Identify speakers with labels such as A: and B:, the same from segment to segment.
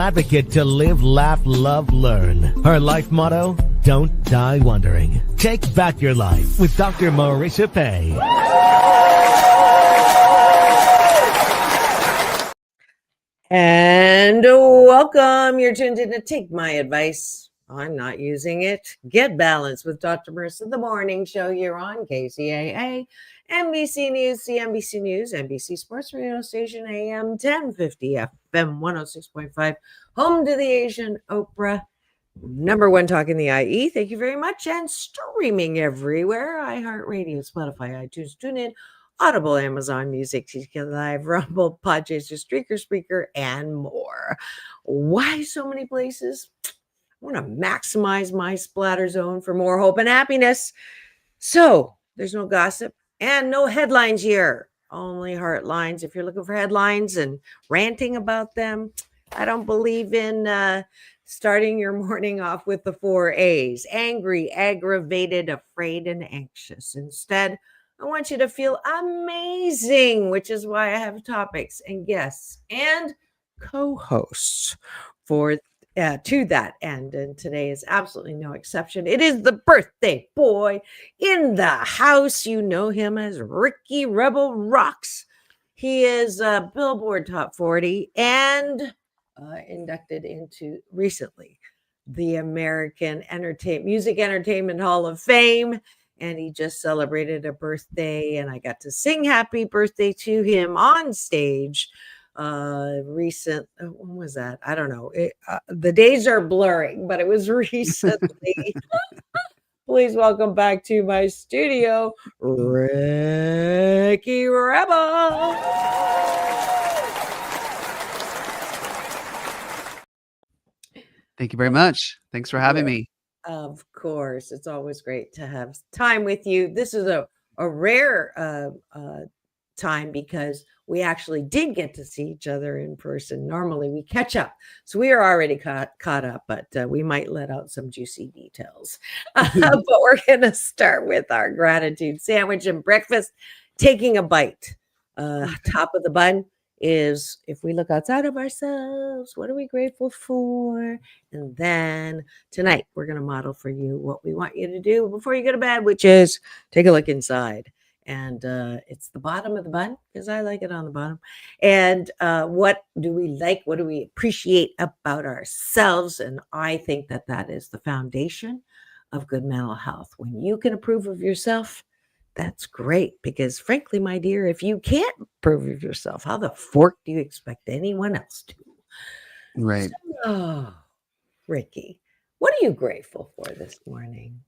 A: Advocate to live, laugh, love, learn. Her life motto, don't die wondering. Take back your life with Dr. Marissa Pay.
B: And welcome. You're tuned in to Take My Advice. I'm not using it. Get Balanced with Dr. Marissa, the morning show here on KCAA, NBC News, CNBC News, NBC Sports Radio Station, AM 1050, FM 106.5, home to the Asian Oprah, number one talk in the IE. Thank you very much. And streaming everywhere. iHeartRadio, Spotify, iTunes, TuneIn, Audible, Amazon Music, TK Live, Rumble, Podchaser, Spreaker, and more. Why so many places? I want to maximize my splatter zone for more hope and happiness. So there's no gossip and no headlines here. Only heart lines. If you're looking for headlines and ranting about them, I don't believe in starting your morning off with the 4 A's. Angry, aggravated, afraid, and anxious. Instead, I want you to feel amazing, which is why I have topics and guests and co-hosts for to that end. And today is absolutely no exception. It is the birthday boy in the house. You know him as Ricky Rebel Rocks. He is Billboard Top 40 and inducted into recently the American Music Entertainment Hall of Fame. And he just celebrated a birthday, and I got to sing happy birthday to him on stage. When was that? I don't know. The days are blurring, but it was recently. Please welcome back to my studio, Ricky Rebel.
C: Thank you very much. Thanks for having me.
B: Of course. It's always great to have time with you. This is a rare time because we actually did get to see each other in person. Normally we catch up. So we are already caught up, but we might let out some juicy details. But we're going to start with our gratitude sandwich and breakfast. Taking a bite. Top of the bun is if we look outside of ourselves, what are we grateful for? And then tonight we're going to model for you what we want you to do before you go to bed, which is take a look inside. And it's the bottom of the bun because I like it on the bottom. And what do we like? What do we appreciate about ourselves? And I think that that is the foundation of good mental health. When you can approve of yourself, that's great because frankly, my dear, if you can't approve of yourself, how the fork do you expect anyone else to?
C: Right.
B: So, Ricky, what are you grateful for this morning?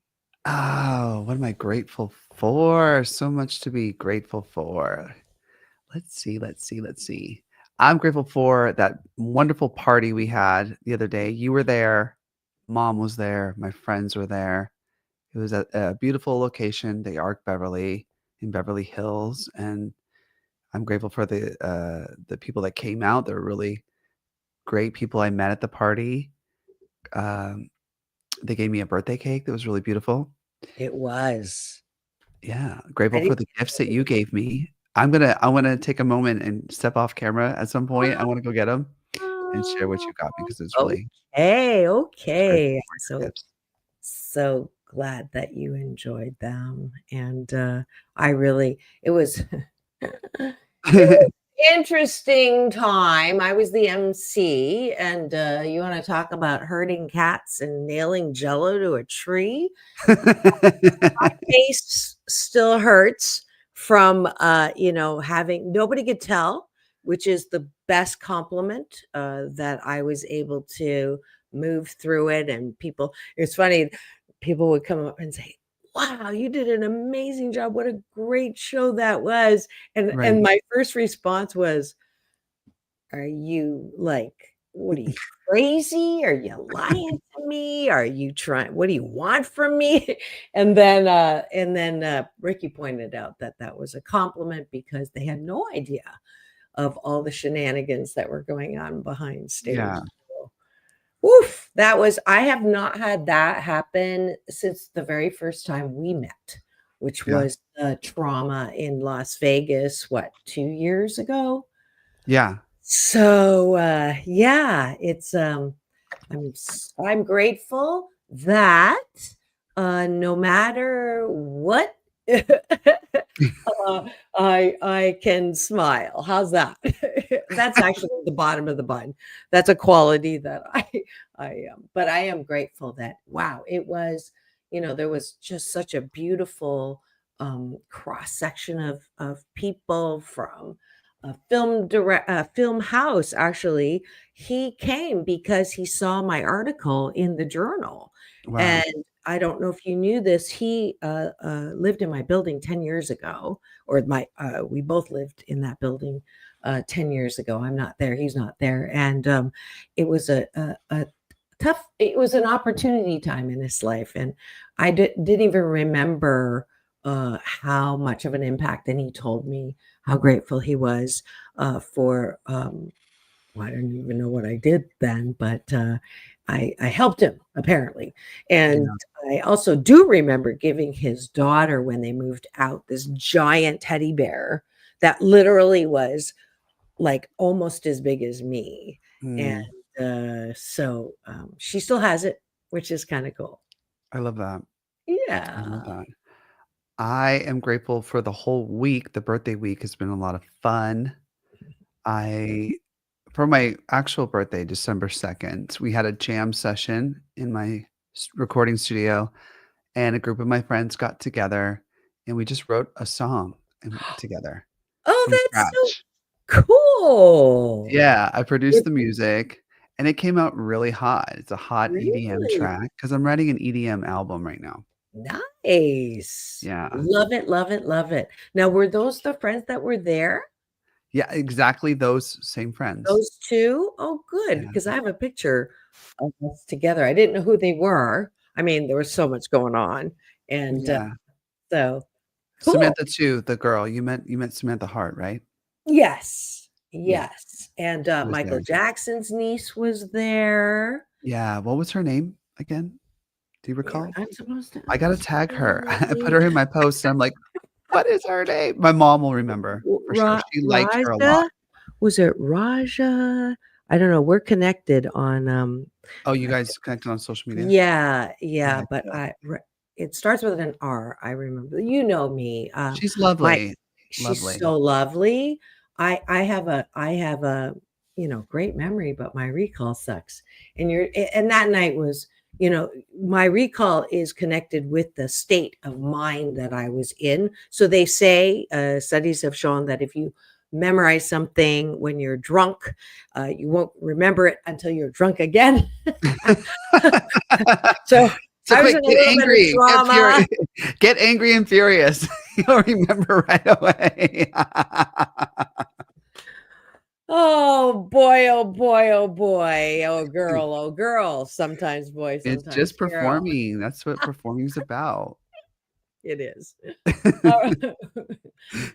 C: Oh, what am I grateful for? So much to be grateful for. Let's see. I'm grateful for that wonderful party we had the other day. You were there. Mom was there. My friends were there. It was at a beautiful location, the Arc Beverly in Beverly Hills. And I'm grateful for the people that came out. They were really great people I met at the party. They gave me a birthday cake that was really beautiful.
B: It was.
C: Yeah, grateful for the gifts that you gave me. I want to take a moment and step off camera at some point. I want to go get them and share what you got me because it's really
B: okay.
C: grateful
B: So glad that you enjoyed them. And it was interesting time. I was the MC, and you want to talk about herding cats and nailing jello to a tree? My face still hurts from having nobody could tell, which is the best compliment that I was able to move through it. And it's funny, people would come up and say, wow, you did an amazing job. What a great show that was. And my first response was, are you what are you, crazy? Are you lying to me? What do you want from me? And then Ricky pointed out that was a compliment because they had no idea of all the shenanigans that were going on behind stage.
C: Yeah.
B: Woof, I have not had that happen since the very first time we met, which was the trauma in Las Vegas, 2 years ago?
C: Yeah.
B: So yeah, it's I'm grateful that no matter what I can smile. How's that? That's actually the bottom of the bun. That's a quality that but I am grateful that wow, it was, there was just such a beautiful cross section of people from a film house. Actually, he came because he saw my article in the journal,
C: Wow.
B: and I don't know if you knew this. He lived in my building 10 years ago, or we both lived in that building 10 years ago. I'm not there. He's not there. And it was a tough, it was an opportunity time in his life. And I didn't even remember how much of an impact. And he told me how grateful he was for well, I don't even know what I did then, but I helped him apparently. And
C: Yeah.
B: I also do remember giving his daughter, when they moved out, this giant teddy bear that literally was like almost as big as me. And
C: Mm,
B: so she still has it, which is kind of cool.
C: I love that. I love
B: Yeah.
C: that. I am grateful for the whole week. The birthday week has been a lot of fun. I For my actual birthday, December 2nd, we had a jam session in my recording studio, and a group of my friends got together and we just wrote a song together
B: Oh,
C: from
B: that's so
C: scratch.
B: cool.
C: Yeah, I produced
B: It
C: the music and it came out really hot. It's a hot EDM
B: really
C: track because I'm writing an EDM album right now.
B: nice.
C: Yeah.
B: Love it, love it, love it. Now, were those the friends that were there?
C: Yeah, exactly those same friends.
B: Those 2? Oh, good,
C: Yeah.
B: because I have a picture of us together. I didn't know who they were. I mean, there was so much going on, and,
C: Yeah.
B: so cool.
C: Samantha too, the girl. You met Samantha Hart, right?
B: Yes,
C: Yeah,
B: yes, and,
C: she was
B: Michael
C: there.
B: Jackson's niece was there.
C: Yeah, what was her name again? Do you recall?
B: I'm supposed to
C: I gotta tag her. I put
B: say
C: her in my post, and I'm like, "What is her name?" My mom will remember for sure. She liked her a lot.
B: Raja? Was it Raja? I don't know, we're connected on,
C: Oh, you guys connected on social media?
B: yeah, yeah,
C: Yeah,
B: but
C: cool.
B: it starts with an R, I remember. You know me,
C: She's
B: my
C: lovely.
B: she's
C: Lovely.
B: so lovely. I have a, great memory, but my recall sucks. And that night was, my recall is connected with the state of mind that I was in. So they say, studies have shown that if you memorize something when you're drunk, you won't remember it until you're drunk again. So
C: So
B: I was in
C: quick,
B: a
C: get
B: little bit of
C: angry,
B: trauma.
C: get angry and furious. You'll remember right away.
B: Oh boy, oh boy, oh boy, oh girl, sometimes boy,
C: It's just
B: sometimes girl.
C: performing. That's what performing's about.
B: It is. Uh,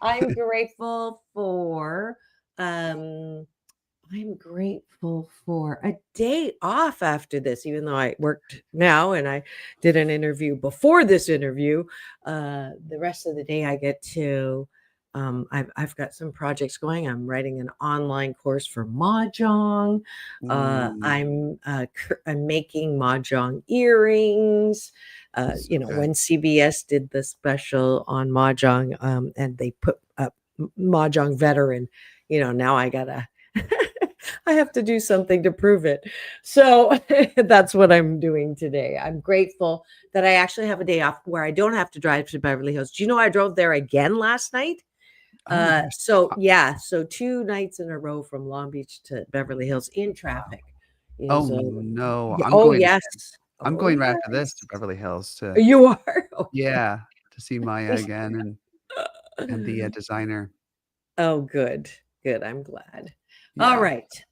B: I'm grateful for um I'm grateful for a day off after this, even though I worked now and I did an interview before this interview. The rest of the day I get to, I've got some projects going. I'm writing an online course for Mahjong.
C: Ooh,
B: I'm making Mahjong earrings.
C: so good.
B: When CBS did the special on Mahjong, and they put up Mahjong veteran, now I gotta I have to do something to prove it. So that's what I'm doing today. I'm grateful that I actually have a day off where I don't have to drive to Beverly Hills. Do you know I drove there again last night?
C: Oh my gosh.
B: So
C: Uh,
B: yeah, so 2 nights in a row from Long Beach to Beverly Hills in traffic
C: oh
B: is
C: no,
B: oh yes.
C: I'm
B: Oh
C: going right after this
B: yes.
C: to Beverly Hills to
B: You are? Okay.
C: yeah, to see Maya again and the, designer.
B: Oh, good. Good. I'm glad. All
C: Yeah,
B: right.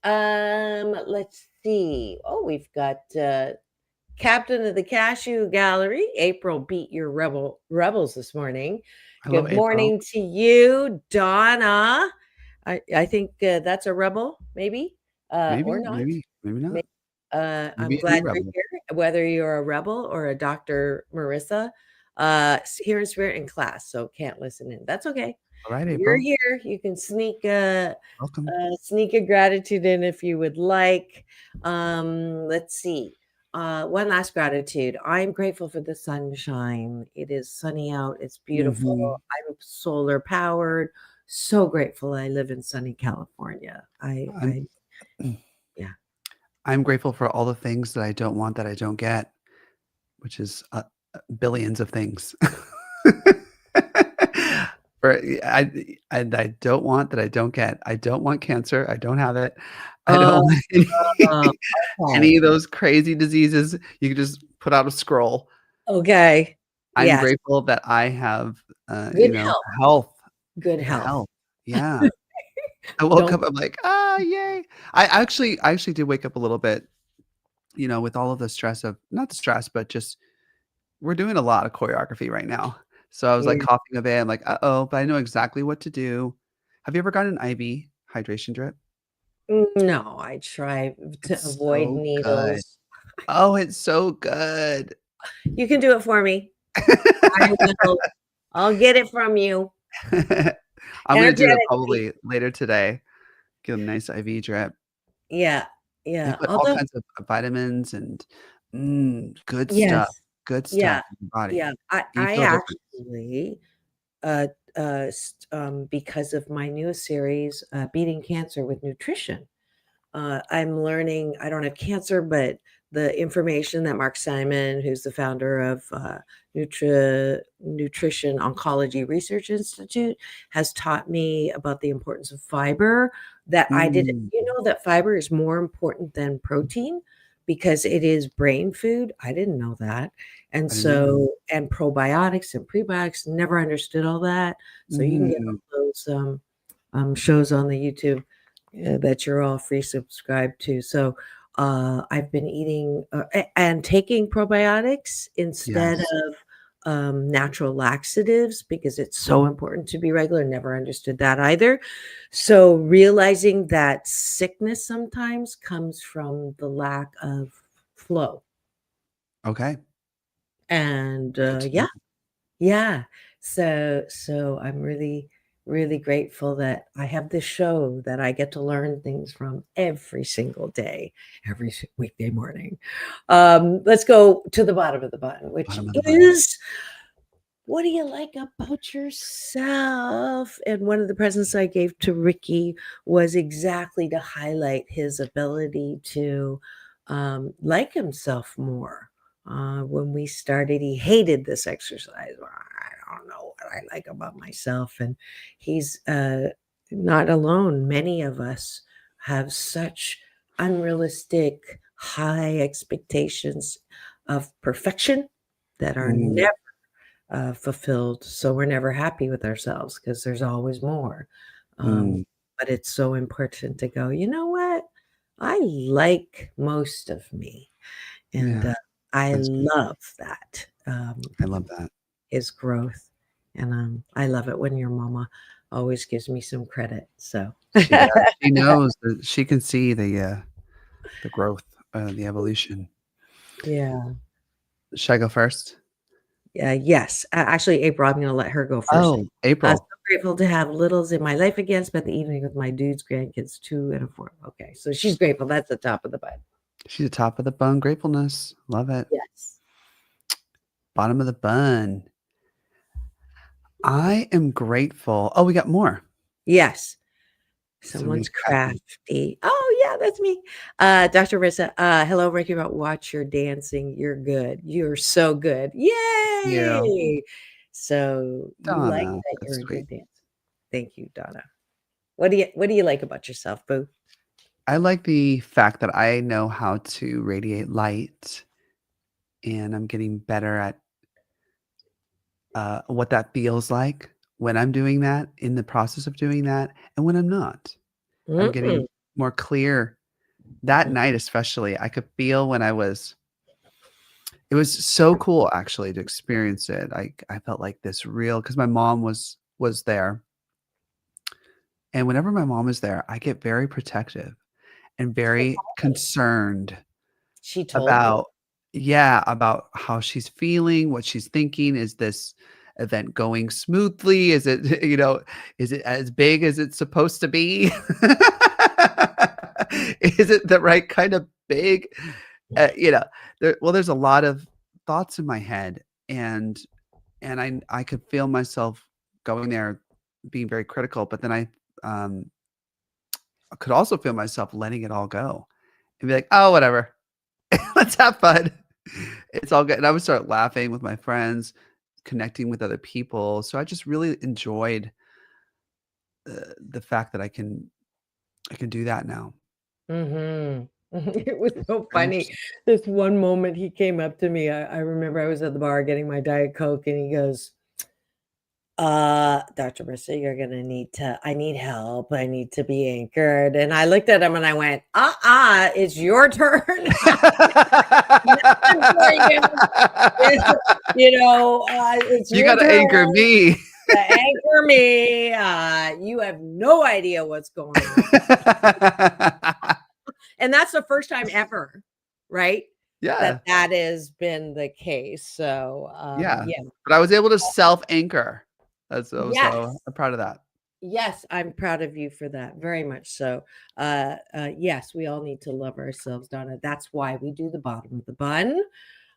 B: Let's see. Oh, we've got Captain of the Cashew Gallery. April beat your rebels this morning.
C: hello,
B: Good
C: April.
B: morning to you, Donna. I think that's a rebel, maybe, or
C: Maybe,
B: not.
C: maybe, maybe
B: May-
C: not.
B: I'm
C: Maybe a new
B: glad you're
C: rebel.
B: here, whether you're a rebel or a Dr. Marissa, here in spirit in class, so can't listen in. That's okay.
C: All right,
B: You're
C: April.
B: here. You can
C: Welcome.
B: sneak a gratitude in if you would like. Let's see. One last gratitude. I'm grateful for the sunshine. It is sunny out. It's beautiful.
C: Mhm.
B: I'm solar powered. So grateful I live in sunny California.
C: I'm
B: Yeah.
C: I'm grateful for all the things that I don't want that I don't get, which is, billions of things. For I don't want that I don't get. I don't want cancer, I don't have it. I don't
B: Oh,
C: want
B: okay.
C: any of those crazy diseases. You can just put out a scroll.
B: Okay.
C: I'm
B: Yes.
C: grateful that I have,
B: Good health.
C: health.
B: Good health.
C: Health. Yeah. I woke
B: Don't
C: up, I'm like, "Ah, yay." I actually did wake up a little bit, with all of the stress of not the stress, but just we're doing a lot of choreography right now. So I was, like,
B: yeah.
C: coughing a bit. I'm like, "Uh-oh," but I know exactly what to do. Have you ever gotten an IV hydration drip?
B: No, I try to
C: It's
B: avoid
C: so good.
B: needles.
C: Oh, it's so good.
B: You can do it for me. I will. I'll get it from you.
C: I'm gonna do it
B: Energetically.
C: probably later today. Get a nice IV drip.
B: Yeah.
C: They
B: Yeah.
C: put all
B: Although
C: kinds of vitamins and,
B: yes.
C: good stuff
B: Yeah.
C: in your body.
B: Yeah. I
C: You
B: I
C: feel a difference.
B: actually, because of my newest series, Beating Cancer with Nutrition, I'm learning I don't have cancer, but the information that Mark Simon, who's the founder of Nutrition Oncology Research Institute, has taught me about the importance of fiber. That I did,
C: Mm,
B: you know, that fiber is more important than protein because it is brain food. I didn't know that. And
C: I didn't either.
B: so, and probiotics and prebiotics, never understood all that. So you can get
C: Mm,
B: all those shows on the YouTube that you're all free subscribed to. So I've been eating and taking probiotics instead
C: yes.
B: of natural laxatives because it's so important to be regular. Never understood that either. So realizing that sickness sometimes comes from the lack of flow.
C: Okay.
B: And
C: Good to
B: yeah,
C: know.
B: yeah. So I'm really, really grateful that I have this show that I get to learn things from every single day, every weekday morning. Let's go to the bottom of the button, which
C: Bottom of the button.
B: is what do you like about yourself? And one of the presents I gave to Ricky was exactly to highlight his ability to like himself more. When we started, he hated this exercise. "Well, I don't know what I like about myself." And he's not alone. Many of us have such unrealistic, high expectations of perfection that are
C: Mm,
B: never fulfilled. So we're never happy with ourselves because there's always more. Um,
C: mm.
B: but it's so important to go, you know what? I like most of me. And
C: Yeah,
B: I
C: that's good.
B: love that
C: I love that.
B: is growth. And I love it when your mama always gives me some credit. So,
C: She does. She knows that she can see the growth, the evolution.
B: yeah.
C: Should I go first?
B: Yes. Actually, April, I'm going to let her go first.
C: Oh,
B: So
C: April.
B: grateful to have littles in my life again. Spent the evening with my dudes, grandkids, 2 and a 4. Okay, so she's grateful. That's the top of the bun.
C: She's the top of the bun. Gratefulness. Love it.
B: Yes.
C: Bottom of the bun. I am grateful. Oh, we got more.
B: Yes.
C: So we
B: Someone's
C: got
B: crafty. Oh, yeah, that's me. Dr. Marissa, hello, Ricky about watch your dancing. You're good. You're so good.
C: you,
B: Yay. So you like
C: Donna.
B: that
C: That's
B: you're a
C: sweet.
B: good dancer. Thank you, Donna. What do you like about yourself, Boo?
C: I like the fact that I know how to radiate light, and I'm getting better at what that feels like when I'm doing that, in the process of doing that, and when I'm not. I'm getting
B: Mm.
C: more clear. That night especially, I could feel when it was so cool actually to experience it. I felt like this real because my mom was there, and whenever my mom is there, I get very protective and very concerned
B: She told you.
C: about yeah, about how she's feeling, what she's thinking. Is this event going smoothly? Is it, is it as big as it's supposed to be? Is it the right kind of big? You know, there's a lot of thoughts in my head, and I could feel myself going there, being very critical, but then um, I could also feel myself letting it all go and be like, "Oh, whatever. Let's have fun. It's all good." And I would start laughing with my friends, connecting with other people. So I just really enjoyed the fact that I can do that now.
B: Mhm. It was so
C: Very
B: funny.
C: interesting.
B: This one moment he came up to me, I remember I was at the bar getting my Diet Coke, and he goes, Dr. Marissa, you're gonna need to I need help. I need to be anchored." And I looked at him and I went, it's your turn. Nothing for you. It's
C: You
B: your
C: gotta
B: turn
C: anchor me.
B: to anchor me. You have no idea what's going on. And that's the first time ever, right? That
C: Yeah,
B: that has been the case. So,
C: yeah.
B: yeah.
C: But I was able to self-anchor. I was so
B: Yes.
C: I'm proud of that.
B: Yes, I'm proud of you for that, very much so. Yes, we all need to love ourselves, Donna. That's why we do the bottom of the bun.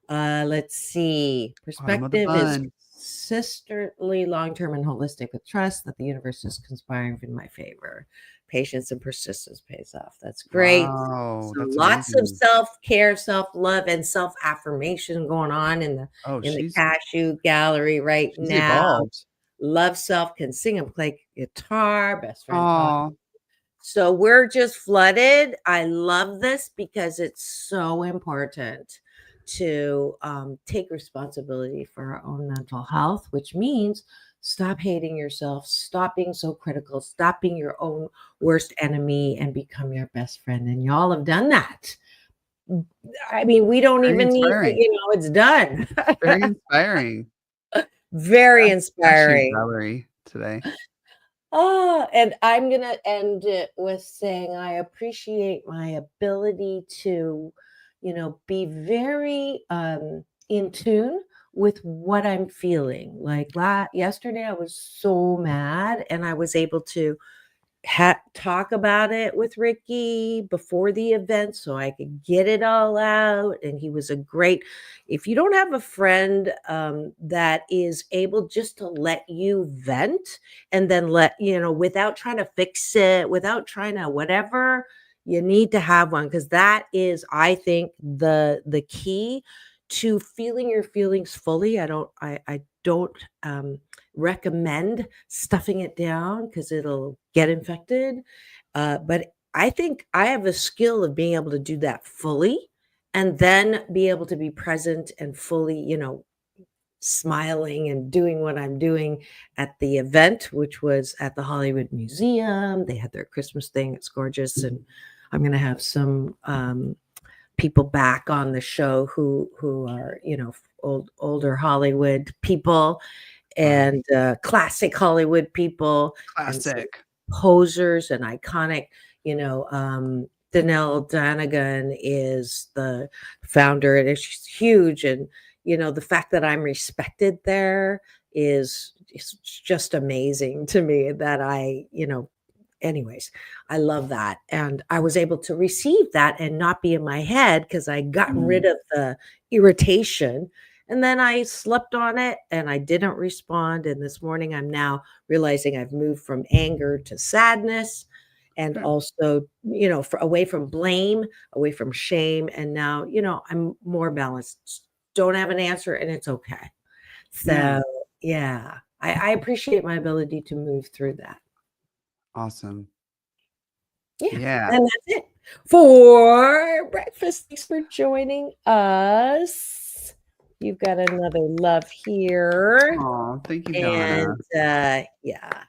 B: Let's see.
C: Bottom of the
B: Perspective is
C: bun.
B: sisterly, long-term, and holistic with trust that the universe is conspiring in my favor. Patience and persistence pays off. That's great.
C: Wow,
B: So
C: that's
B: lots of
C: amazing.
B: self-care, self-love, and self-affirmation going on in the
C: Oh,
B: in the cashew gallery right
C: she's
B: now.
C: evolved.
B: Love self, can sing and play guitar, best friend talk.
C: Aw.
B: So we're just flooded. I love this because it's so important to take responsibility for our own mental health, which means stop hating yourself, stop being so critical, stop being your own worst enemy, and become your best friend. And y'all have done that. I mean, we don't
C: Very
B: even need,
C: inspiring.
B: it's done.
C: Very inspiring.
B: Very
C: Cashew
B: inspiring.
C: gallery today.
B: And I'm gonna end it with saying I appreciate my ability to, be very in tune with what I'm feeling. Like yesterday, I was so mad, and I was able to talk about it with Ricky before the event so I could get it all out. And he was a great, if you don't have a friend that is able just to let you vent and then without trying to fix it, without trying to whatever, you need to have one, because that is, I think, the key to feeling your feelings fully. I don't recommend stuffing it down because it'll get infected. But I think I have a skill of being able to do that fully and then be able to be present and fully, smiling and doing what I'm doing at the event, which was at the Hollywood Museum. They had their Christmas thing. It's gorgeous. And I'm going to have some people back on the show who are, older Hollywood people
C: Wow.
B: and classic Hollywood people and some
C: Classic.
B: posers and iconic, Danelle Danagan is the founder, and she's huge. And, the fact that I'm respected there is just amazing to me that anyways, I love that. And I was able to receive that and not be in my head because I gotten rid
C: Mm.
B: of the irritation. And then I slept on it and I didn't respond. And this morning I'm now realizing I've moved from anger to sadness and
C: Sure.
B: also, away from blame, away from shame. And now, I'm more balanced. Don't have an answer and it's okay.
C: Yeah.
B: So, yeah, I appreciate my ability to move through that.
C: Awesome.
B: Yeah,
C: Yeah.
B: and that's it for breakfast. Thanks for joining us. You've got another love here,
C: Aw, thank you,
B: and,
C: Donna.
B: yeah,
C: Yeah.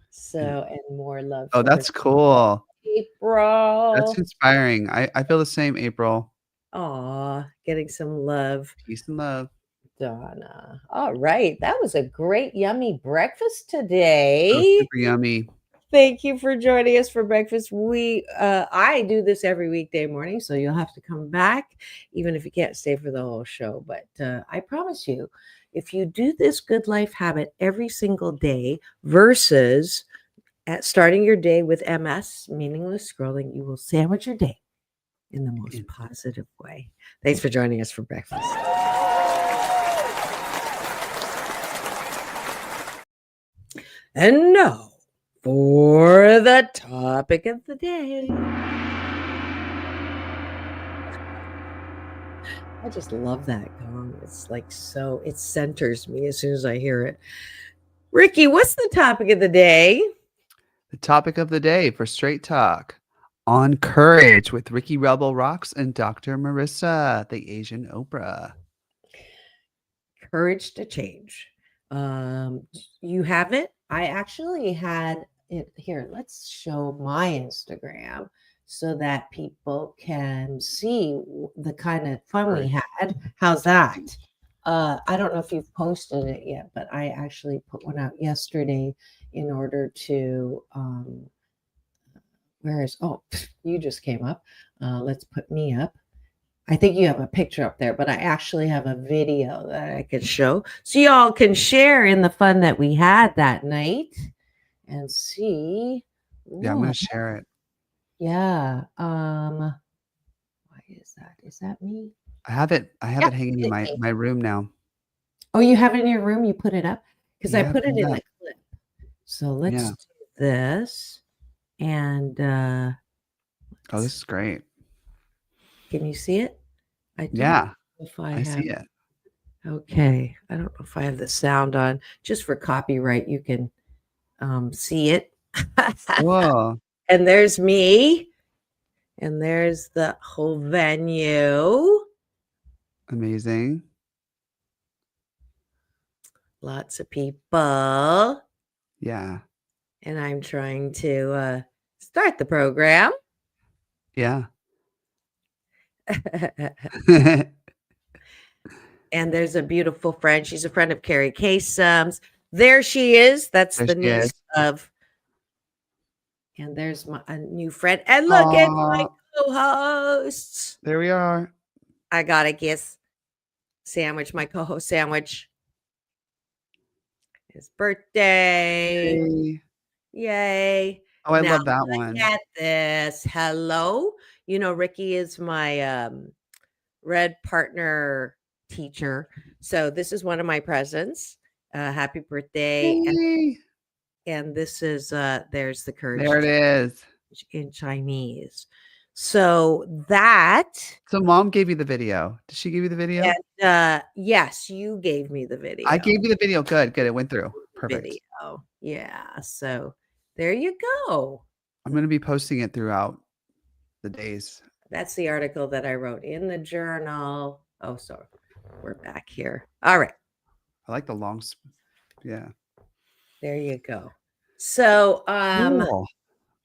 B: so and more love
C: Oh,
B: for her.
C: that's cool. That's
B: April.
C: inspiring. I feel the same, April.
B: Aw, getting some love,
C: Peace and love.
B: Donna. All right, that was a great, yummy breakfast
C: So
B: today.
C: super yummy.
B: Thank you for joining us for breakfast. I do this every weekday morning, so you'll have to come back, even if you can't stay for the whole show. But I promise you, if you do this good life habit every single day versus at starting your day with MS, meaningless scrolling, you will sandwich your day in the most positive way. Thanks for joining us for breakfast. And now for the topic of the day. I just love that gong. It's like it centers me as soon as I hear it. Ricky, what's the topic of the day?
C: The topic of the day for Straight Talk on courage with Ricky Rebel Rocks and Dr. Marissa, the Asian Oprah.
B: Courage to change. You have it? I actually had it here. Let's show my Instagram so that people can see the kind of fun we had. How's that? I don't know if you've posted it yet, but I actually put one out yesterday in order to you just came up. Let's put me up. I think you have a picture up there, but I actually have a video that I could show so y'all can share in the fun that we had that night and see.
C: Yeah, I'm going to share it.
B: Yeah. Why is that? Is that me?
C: I have it hanging in my room now.
B: Oh, you have it in your room? You put it up? Because I put it in
C: that.
B: the clip. So let's do this. And
C: this is great.
B: Can you see it? I
C: see it.
B: Okay. I don't know if I have the sound on. Just for copyright, you can see it.
C: Whoa.
B: And there's me. And there's the whole venue.
C: Amazing.
B: Lots of people.
C: Yeah.
B: And I'm trying to start the program.
C: Yeah.
B: And there's a beautiful friend. She's a friend of Carrie Kasem's. There she is. That's the niece of. And there's a new friend. And look at my co-hosts.
C: There we are.
B: I got a kiss. Sandwich, my co-host sandwich. His birthday. Yay.
C: Oh, I love that one.
B: Look at this. Hello. You know, Ricky is my red partner teacher. So this is one of my presents. Happy birthday. And this is there's the courage.
C: There it is.
B: In Chinese. So that.
C: So mom gave you the video. Did she give you the video?
B: And, yes, you gave me the video.
C: I gave you the video. Good. It went through. Perfect.
B: Video. Yeah. So there you go.
C: I'm going to be posting it throughout the days.
B: That's the article that I wrote in the journal. Oh, so we're back here. All right.
C: I like the long. Yeah.
B: There you go. So,
C: cool.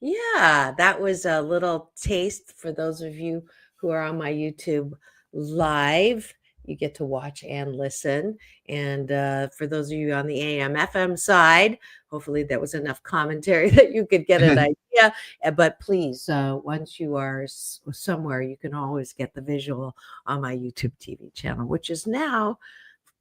B: Yeah, that was a little taste for those of you who are on my YouTube live. You get to watch and listen. And for those of you on the AM FM side, hopefully that was enough commentary that you could get an idea. But please, once you are somewhere, you can always get the visual on my YouTube TV channel, which is now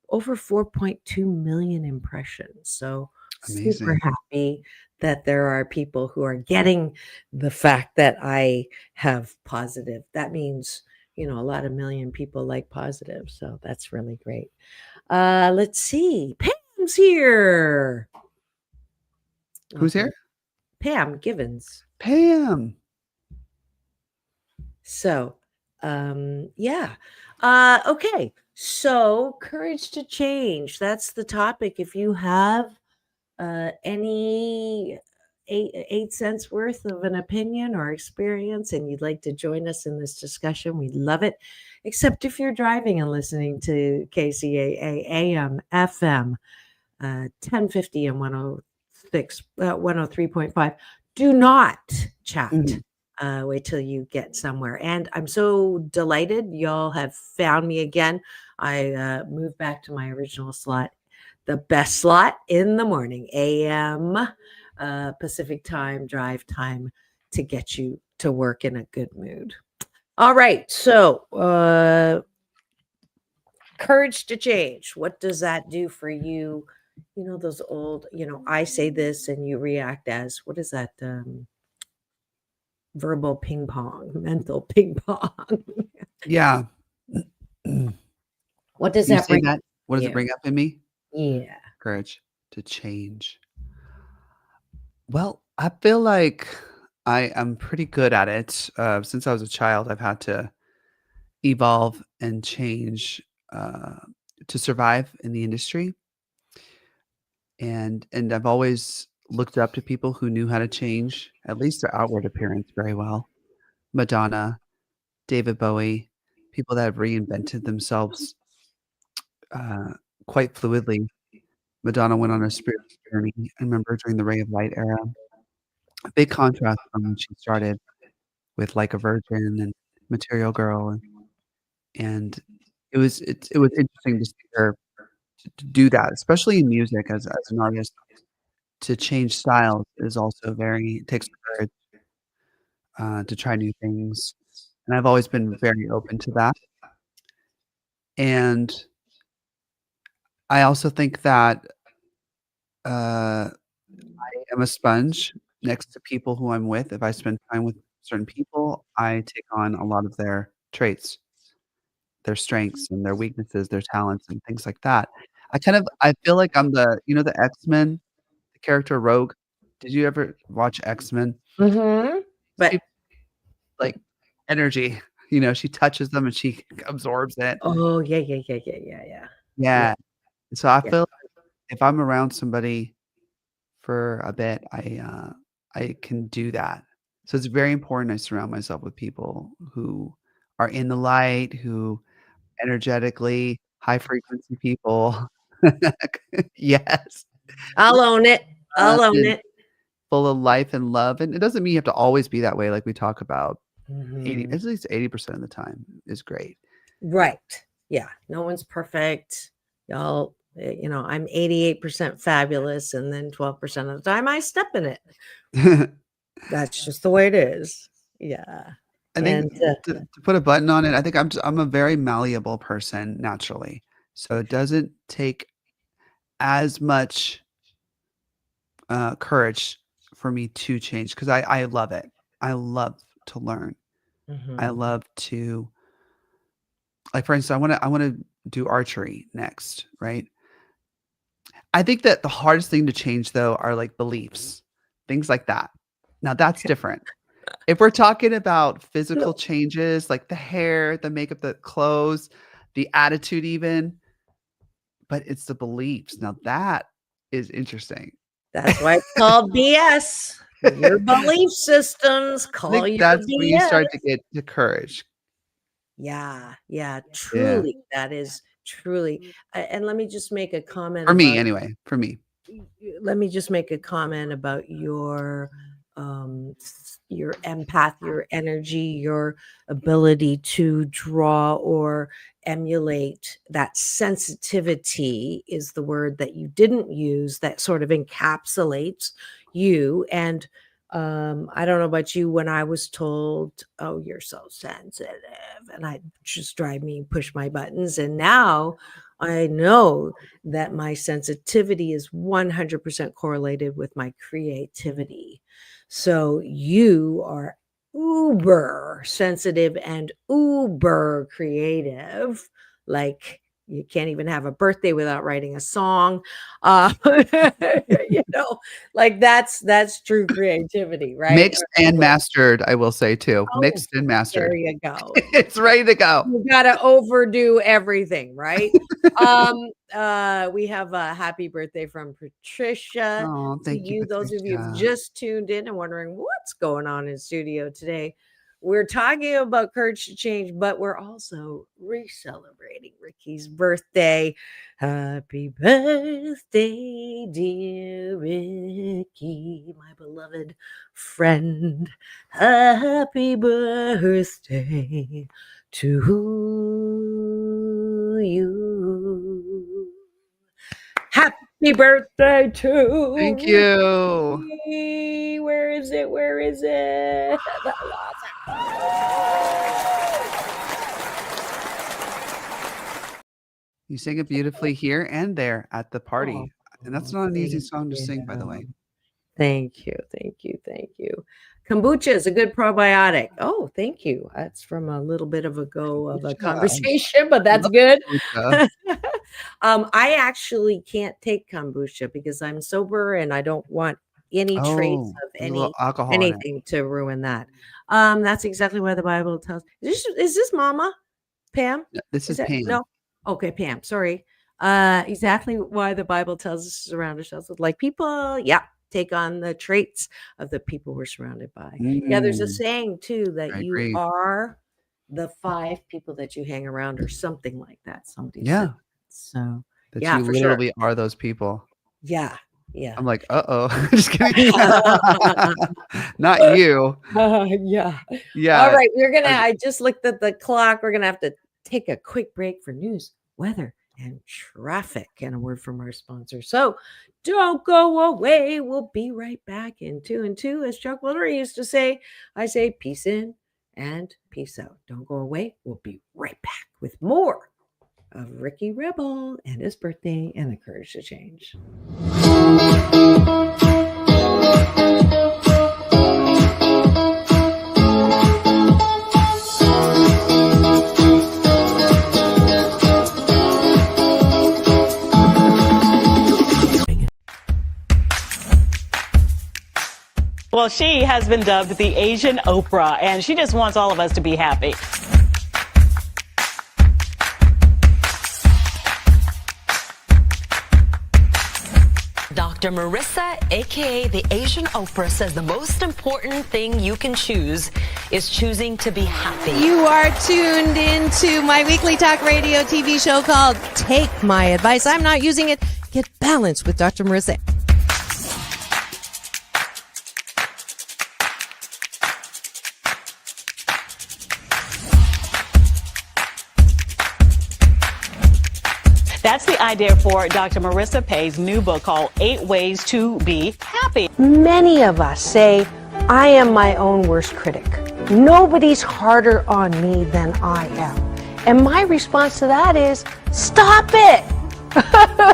B: over 4.2 million impressions. So
C: amazing.
B: Super happy that there are people who are getting the fact that I have positive. That means, you know, a lot of million people like positive. So that's really great. Let's see. Pam's here.
C: Who's here?
B: Pam Givens.
C: Pam.
B: So, yeah. Okay. So courage to change. That's the topic. If you have any 8 cents worth of an opinion or experience and you'd like to join us in this discussion, we'd love it. Except if you're driving and listening to KCAA AM FM 1050 and 103.5, do not chat. Wait till you get somewhere. And I'm so delighted y'all have found me again. I moved back to my original slot, the best slot in the morning, AM Pacific time, drive time to get you to work in a good mood. All right. So, courage to change. What does that do for you? You know, those old, I say this and you react as what is that? Verbal ping pong, mental ping pong.
C: Yeah.
B: What does
C: You
B: that
C: say
B: bring
C: that? What does it
B: you?
C: bring up in me?
B: Yeah.
C: Courage to change. Well, I feel like I am pretty good at it. Since I was a child, I've had to evolve and change uh, to survive in the industry, and I've always looked up to people who knew how to change at least their outward appearance very well. Madonna, David Bowie, people that have reinvented themselves uh, quite fluidly. Madonna went on a spiritual journey. I remember during the Ray of Light era, a big contrast from when she started with Like a Virgin and Material Girl, and it was interesting to see her to do that, especially in music as an artist. To change styles is also very it takes courage, to try new things, and I've always been very open to that, and I also think that, I am a sponge next to people who I'm with. If I spend time with certain people, I take on a lot of their traits, their strengths and their weaknesses, their talents, and things like that. I feel like I'm the X-Men, the character Rogue? Did you ever watch X-Men?
B: Mm-hmm.
C: These
B: But
C: people like energy, she touches them and she absorbs it.
B: oh yeah, yeah, yeah, yeah, yeah, yeah, yeah,
C: Yeah. So I
B: yeah.
C: feel if I'm around somebody for a bit, I can do that. So it's very important I surround myself with people who are in the light, who energetically high frequency people. Yes.
B: I'll own it. I'll own
C: And
B: it.
C: full of life and love, and it doesn't mean you have to always be that way like we talk about 80
B: Mhm.
C: at least 80% of the time is great.
B: Right. Yeah. No one's perfect. Y'all, I'm 88% fabulous, and then 12% of the time I step in it. That's just the way it is. Yeah.
C: I think
B: And
C: to put a button on it, I think I'm a very malleable person naturally. So it doesn't take as much, courage for me to change because I love it. I love to learn. I
B: mhm.
C: love to like, for instance, I wanna do archery next, right? I think that the hardest thing to change, though, are, like, beliefs, things like that. Now that's different. If we're talking about physical changes, like the hair, the makeup, the clothes, the attitude even, but it's the beliefs. Now that is interesting.
B: That's why it's called BS. Your belief systems
C: I
B: call
C: think
B: your
C: that's when you
B: BS.
C: start to get to courage.
B: Yeah, yeah,
C: Yeah.
B: truly, that is truly. And let me just make a comment
C: For me,
B: about
C: anyway, for me.
B: let me just make a comment about your empath, your energy, your ability to draw or emulate. That sensitivity is the word that you didn't use, that sort of encapsulates you. And I don't know about you, when I was told, oh, you're so sensitive, and I just drive me push my buttons, and now I know that my sensitivity is 100% correlated with my creativity. So you are uber sensitive and uber creative. Like you can't even have a birthday without writing a song. Uh, you know, like that's true creativity, right?
C: Mixed and mastered, I will say too.
B: Oh,
C: Mixed and
B: there
C: mastered.
B: you go.
C: It's ready to go.
B: You gotta overdo everything, right? We have a happy birthday from Patricia
C: Oh,
B: to
C: thank you,
B: you. Those of you who've
C: Patricia.
B: just tuned in and wondering what's going on in studio today. We're talking about courage to change, but we're also re-celebrating Ricky's birthday. Happy birthday, dear Ricky, my beloved friend. Happy birthday to you. Happy birthday to
C: Thank you.
B: me. Where is it? Where is it?
C: You sing it beautifully here and there at the
B: Oh,
C: party. And that's not an easy
B: thank
C: song to sing, by the way.
B: you. Thank you. Thank you. Thank you. Kombucha is a good probiotic. Oh, thank you. That's from a little bit of a go of a
C: Kombucha.
B: conversation, but
C: I
B: that's
C: love
B: good.
C: kombucha.
B: I actually can't take kombucha because I'm sober and I don't want any trace
C: Oh,
B: of
C: there's a little alcohol in it.
B: anything to ruin that. That's exactly why the Bible tells. Is this Mama Pam?
C: No, this
B: Is
C: is
B: that
C: Pam.
B: no? Okay, Pam. Sorry. Exactly why the Bible tells us to surround ourselves with like people. Yeah, take on the traits of the people we're surrounded by. Yeah, there's a
C: Mm,
B: saying too that
C: I
B: you
C: agree.
B: are the 5 people that you hang around, or something like that. Somebody said.
C: Yeah,
B: So
C: that
B: yeah,
C: you
B: for sure.
C: literally are those people.
B: Yeah, yeah.
C: I'm like, uh-oh. Just kidding. Not you.
B: Yeah. All
C: Yeah.
B: right,
C: As
B: I just looked at the clock. We're gonna have to take a quick break for news, weather, and traffic, and a word from our sponsor. So don't go away. We'll be right back in 2 and 2. As Chuck Woolery used to say, I say peace in and peace out. Don't go away. We'll be right back with more of Ricky Rebel and his birthday and the courage to change.
D: Well, she has been dubbed the Asian Oprah, and she just wants all of us to be happy.
E: Dr. Marissa, aka the Asian Oprah, says the most important thing you can choose is choosing to be happy.
F: You are tuned into my weekly talk radio TV show called Take My Advice. I'm not using it. Get balanced with Dr. Marissa.
D: That's the idea for Dr. Marissa Pay's new book called 8 Ways to Be Happy.
G: Many of us say, I am my own worst critic. Nobody's harder on me than I am. And my response to that is, stop it!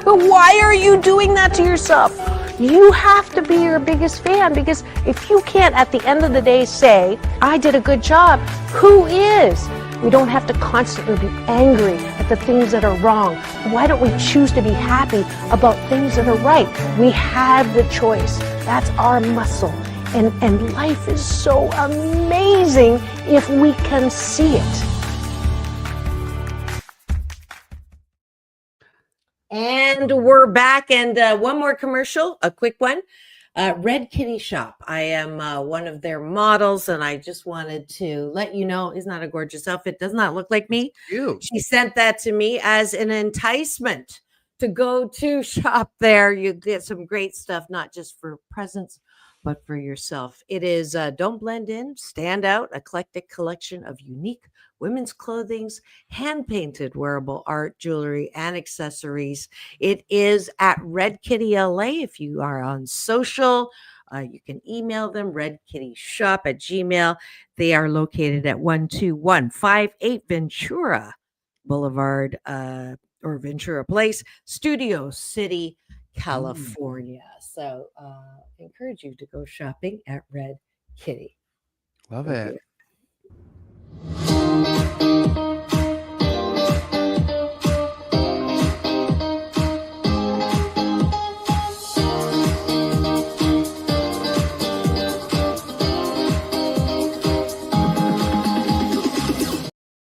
G: Why are you doing that to yourself? You have to be your biggest fan, because if you can't at the end of the day say, I did a good job, who is? We don't have to constantly be angry at the things that are wrong. Why don't we choose to be happy about things that are right? We have the choice. That's our muscle. And life is so amazing if we can see it.
B: And we're back. And one more commercial, a quick one. Red Kitty Shop. I am one of their models, and I just wanted to let you know, isn't that a gorgeous outfit? Does not look like me.
C: cute.
B: She sent that to me as an enticement to go to shop there. You get some great stuff, not just for presents, but for yourself. It is Don't Blend In, Stand Out, eclectic collection of unique women's clothings, hand-painted wearable art, jewelry, and accessories. It is at Red Kitty LA. If you are on social, you can email them, redkittyshop@gmail. They are located at 12158 Ventura Boulevard, or Ventura Place, Studio City, California. So encourage you to go shopping at Red Kitty.
C: Love
B: Thank
C: it.
B: you.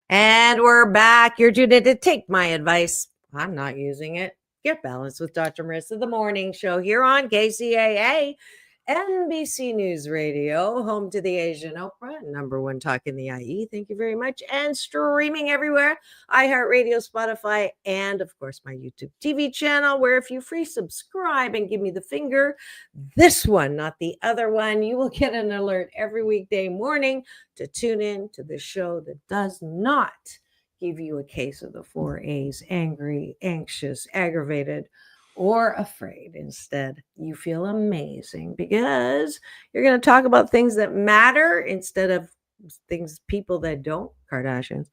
B: And we're back. You're tuned in to Take My Advice. I'm not using it. Get balanced with Dr. Marissa, the morning show here on KCAA, NBC News Radio, home to the Asian Oprah, number one talk in the IE. Thank you very much. And streaming everywhere, iHeartRadio, Spotify, and of course my YouTube TV channel, where if you free subscribe and give me the finger, this one, not the other one, you will get an alert every weekday morning to tune in to the show that does not give you a case of the 4 A's: angry, anxious, aggravated, or afraid. Instead, you feel amazing because you're going to talk about things that matter instead of people that don't, Kardashians.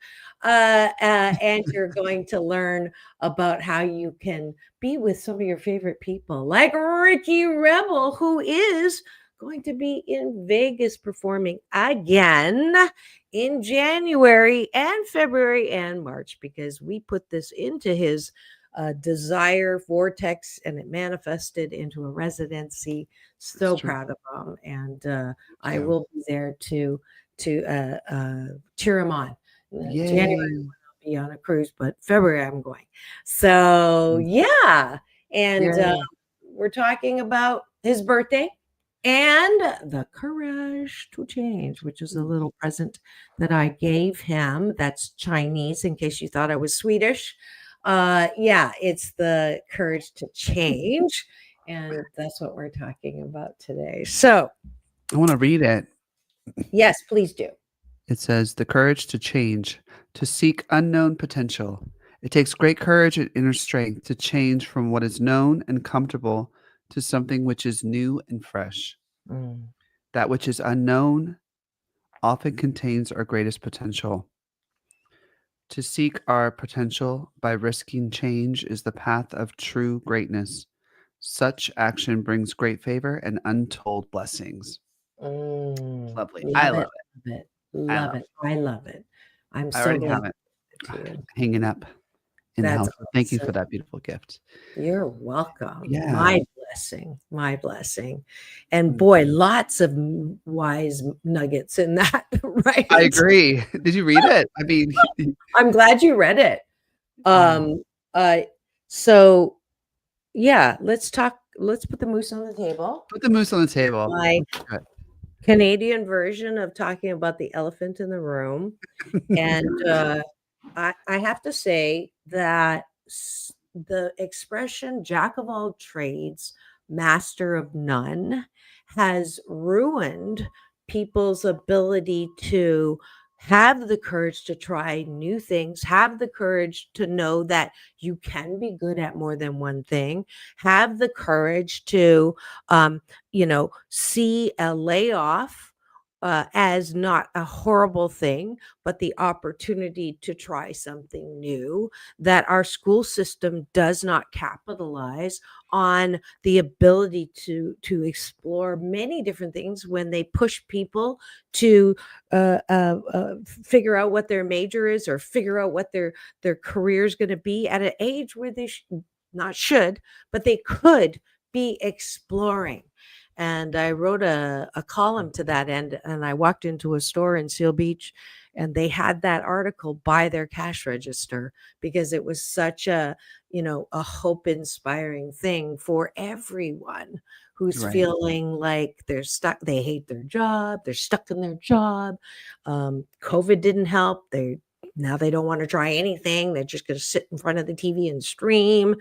B: And you're going to learn about how you can be with some of your favorite people, like Ricky Rebel, who is going to be in Vegas performing again in January and February and March, because we put this into his desire vortex and it manifested into a residency. So proud of him. And I will be there to cheer him on. January I'll be on a cruise, but February I'm going. So yeah. And we're talking about his birthday and the courage to change, which is a little present that I gave him. That's Chinese, in case you thought I was Swedish. Yeah, it's the courage to change. And that's what we're talking about today. So
C: I want to read it.
B: yes, please do.
C: It says, the courage to change, to seek unknown potential. It takes great courage and inner strength to change from what is known and comfortable to something which is new and fresh. That which is unknown often contains our greatest potential. To seek our potential by risking change is the path of true greatness. Such action brings great favor and untold blessings. Lovely. I love it.
B: Love it. I love it. I'm
C: I
B: so
C: already
B: glad
C: have it
B: to you.
C: hanging up in the
B: That's
C: house. So thank you for
B: awesome.
C: that beautiful gift.
B: You're welcome.
C: Yeah.
B: My blessing. My blessing. And boy, lots of wise nuggets in that, right?
C: I agree. Did you read it? I mean,
B: I'm glad you read it. So yeah, let's put the moose on the table.
C: put the moose on the table.
B: My
C: Good.
B: Canadian version of talking about the elephant in the room. And I have to say that the expression jack of all trades, master of none has ruined people's ability to have the courage to try new things, have the courage to know that you can be good at more than one thing, have the courage to, see a layoff as not a horrible thing, but the opportunity to try something new, that our school system does not capitalize on the ability to explore many different things when they push people to figure out what their major is or figure out what their career is going to be at an age where they not should, but they could be exploring. And I wrote a column to that end, and I walked into a store in Seal Beach and they had that article by their cash register because it was such a hope inspiring thing for everyone who's feeling like they're stuck, they hate their job, they're stuck in their job. COVID didn't help. Now they don't want to try anything. They're just going to sit in front of the TV and stream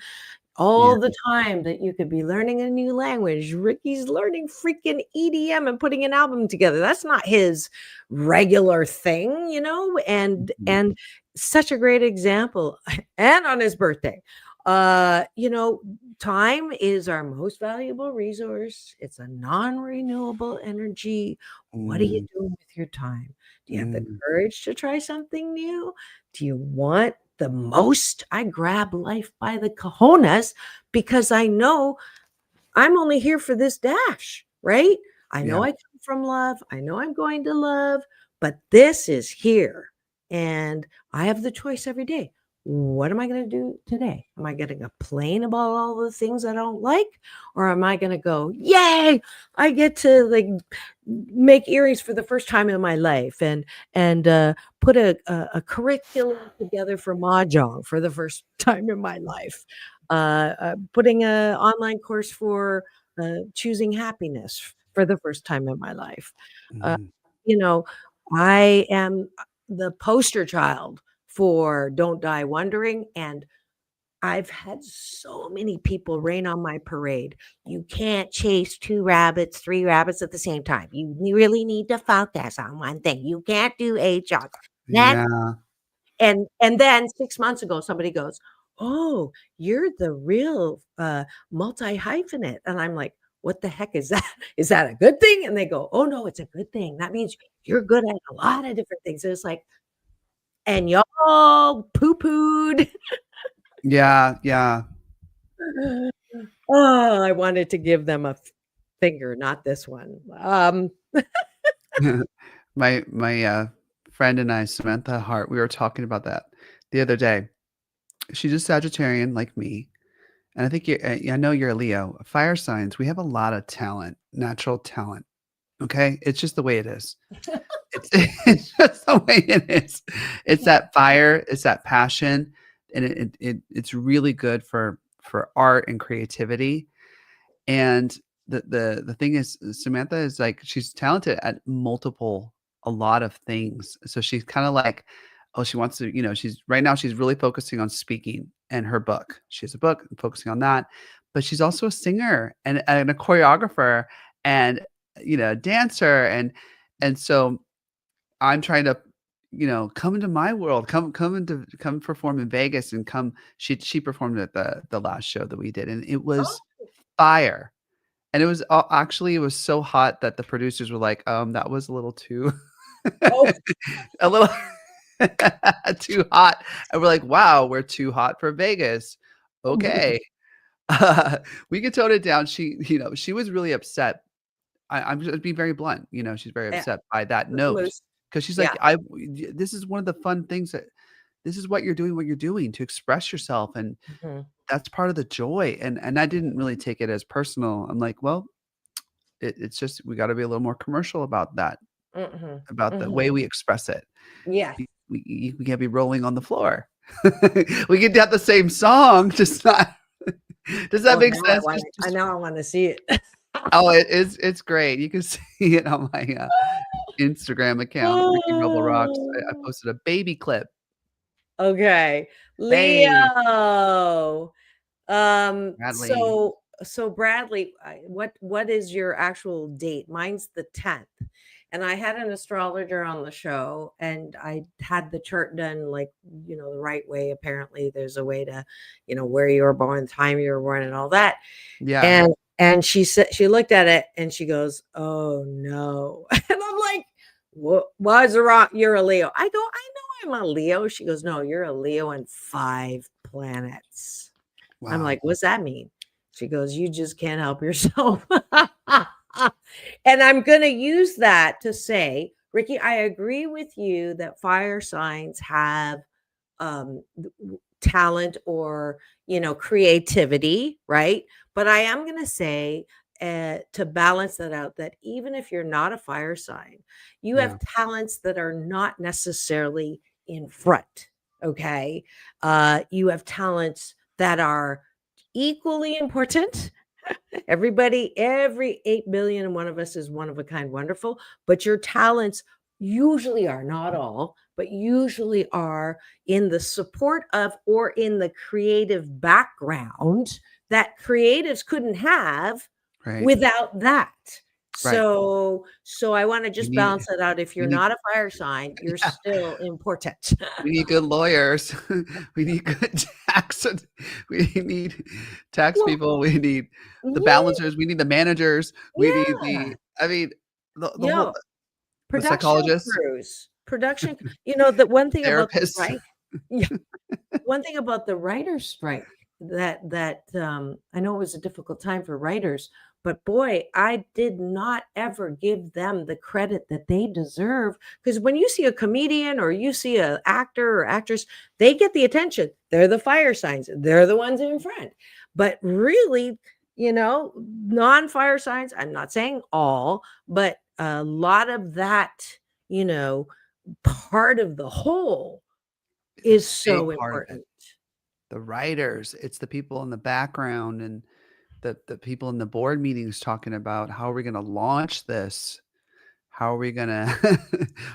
B: all the time that you could be learning a new language. Ricky's learning freaking EDM and putting an album together. That's not his regular thing, and such a great example. And on his birthday, time is our most valuable resource. It's a non-renewable energy. What are you doing with your time? Do you have the courage to try something new? Do you want the most? I grab life by the cojones because I know I'm only here for this dash, right? I know I come from love. I know I'm going to love, but this is here. And I have the choice every day. What am I going to do today? Am I going to complain about all the things I don't like? Or am I going to go, yay, I get to make earrings for the first time in my life and put a curriculum together for Mahjong for the first time in my life. Putting an online course for choosing happiness for the first time in my life. I am the poster child for Don't Die Wondering. And I've had so many people rain on my parade. You can't chase 2 rabbits, 3 rabbits at the same time. You really need to focus on one thing. You can't do 8 shots. And then 6 months ago, somebody goes, oh, you're the real multi-hyphenate. And I'm like, what the heck is that? Is that a good thing? And they go, oh, no, it's a good thing. That means you're good at a lot of different things. And it's like, and y'all poo-pooed.
C: Yeah, yeah.
B: Oh, I wanted to give them a finger, not this one.
C: My friend and I, Samantha Hart, we were talking about that the other day. She's a Sagittarian like me, and I think I know you're a Leo. Fire signs, we have a lot of talent, natural talent. Okay, it's just the way it is. It's, it's just the way it is. It's that fire, it's that passion, and it's really good for art and creativity. And the thing is, Samantha is like she's talented at a lot of things. So she's kind of like, oh, she wants to, she's right now she's really focusing on speaking and her book. She has a book focusing on that, but she's also a singer and a choreographer and a dancer and so I'm trying to come into my world, come perform in Vegas and come she performed at the last show that we did and it was fire. And it was actually it was so hot that the producers were like, that was a little too
B: Oh,
C: a little too hot. And we're like, wow, we're too hot for Vegas. Okay. We could tone it down. She was really upset. I'm just being very blunt. She's very
B: yeah,
C: upset by that note
B: was,
C: because she's
B: yeah.
C: like, this is one of the fun things that this is what you're doing to express yourself. And
B: Mhm.
C: that's part of the joy. And I didn't really take it as personal. I'm like, well, it's just we got to be a little more commercial about that,
B: Mhm.
C: about the way
B: Mhm.
C: we express it.
B: Yeah.
C: We can't be rolling on the floor. We can have the same song, just not. Does that
B: Oh,
C: make
B: now I
C: sense?
B: want I now I wanna see it.
C: Oh, it's great. You can see it on my Instagram account, Ricky Rebel Rocks. I
B: Oh,
C: posted a baby clip.
B: okay.
C: Hey,
B: Leo.
C: Bradley.
B: So Bradley, what is your actual date? Mine's the 10th. And I had an astrologer on the show and I had the chart done like, the right way. Apparently there's a way to, where you were born, the time you were born and all that.
C: Yeah.
B: And she said she looked at it and she goes, "Oh no." And I'm like, "What why's it wrong? You're a Leo." I go, "I know I'm a Leo." She goes, "No, you're a Leo and 5 planets." I'm
C: Wow.
B: like, "What's that mean?" She goes, "You just can't help yourself." And I'm going to use that to say, Ricky, I agree with you that fire signs have talent or creativity, right? But I am going to say to balance that out that even if you're not a fire sign, you
C: Yeah.
B: have talents that are not necessarily in front. Okay, you have talents that are equally important. Every 8 billion and one of us is one of a kind wonderful, but your talents usually are not all, but usually are in the support of or in the creative background that creatives couldn't have
C: Right.
B: without that.
C: Right.
B: So I want to
C: We
B: just
C: need
B: balance that out. If
C: we
B: you're
C: need
B: not a fire sign, you're
C: yeah,
B: still important.
C: we need good lawyers. We need good tax. We need tax
B: Well,
C: people. We need the
B: yeah,
C: balancers. We need the managers. We need
B: yeah.
C: I mean, the whole
B: Yo,
C: the
B: production
C: psychologists,
B: crews, production, the one thing about the
C: therapists.
B: right, yeah, one thing about the writers' strike that I know it was a difficult time for writers, but boy, I did not ever give them the credit that they deserve. Because when you see a comedian or you see an actor or actress, they get the attention. They're the fire signs. They're the ones in front. But really, non-fire signs, I'm not saying all, but a lot of that, you know, part of the whole
C: It's a
B: is so
C: big part of it.
B: important.
C: The writers, it's the people in the background and the people in the board meetings talking about how are we gonna launch this? How are we gonna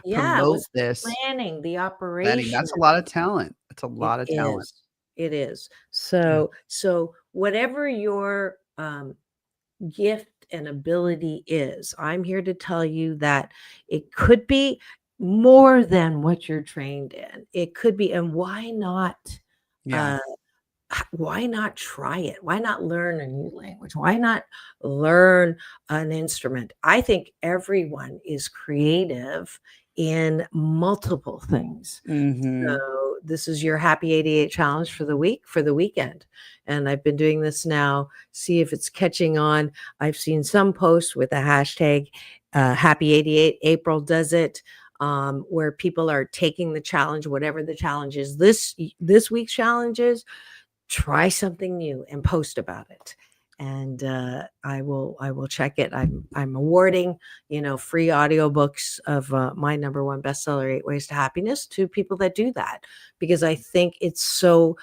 B: Yeah, it
C: promote
B: was
C: this?
B: planning, the
C: Planning,
B: operation
C: that's a
B: of
C: lot
B: it.
C: of talent. That's a
B: It
C: lot of talent.
B: is. It is.
C: Yeah.
B: So whatever your gift and ability is, I'm here to tell you that it could be more than what you're trained in. It could be, and why not
C: Yeah.
B: uh why not try it? Why not learn a new language? Why not learn an instrument? I think everyone is creative in multiple things.
C: Mm-hmm.
B: So this is your Happy 88 challenge for the week, for the weekend. And I've been doing this now. See if it's catching on. I've seen some posts with the hashtag Happy 88. April does it. Where people are taking the challenge, whatever the challenge is. This week's challenge is try something new and post about it. And I will check it. I'm awarding, free audiobooks of my number one bestseller, 8 Ways to Happiness, to people that do that, because I think it's to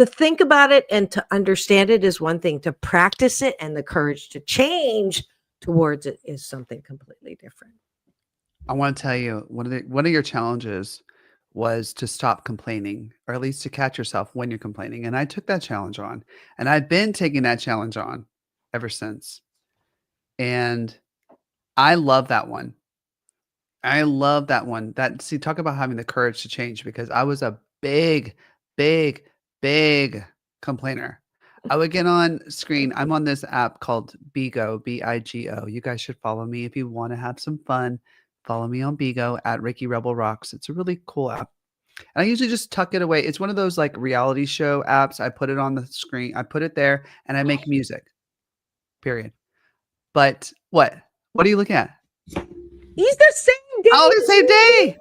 B: think about it and to understand it is one thing. To practice it and the courage to change towards it is something completely different.
C: I want to tell you one of your challenges was to stop complaining, or at least to catch yourself when you're complaining. And I took that challenge on, and I've been taking that challenge on ever since. And I love that one. I love that one. See, talk about having the courage to change, because I was a big, big, big complainer. I would get on screen. I'm on this app called Bigo, Bigo. You guys should follow me if you want to have some fun. Follow me on Bigo at Ricky Rebel Rocks. It's a really cool app. And I usually just tuck it away. It's one of those like reality show apps. I put it on the screen. I put it there and I make music. Period. But what? What are you looking at?
B: He's the same day.
C: Oh, the same day.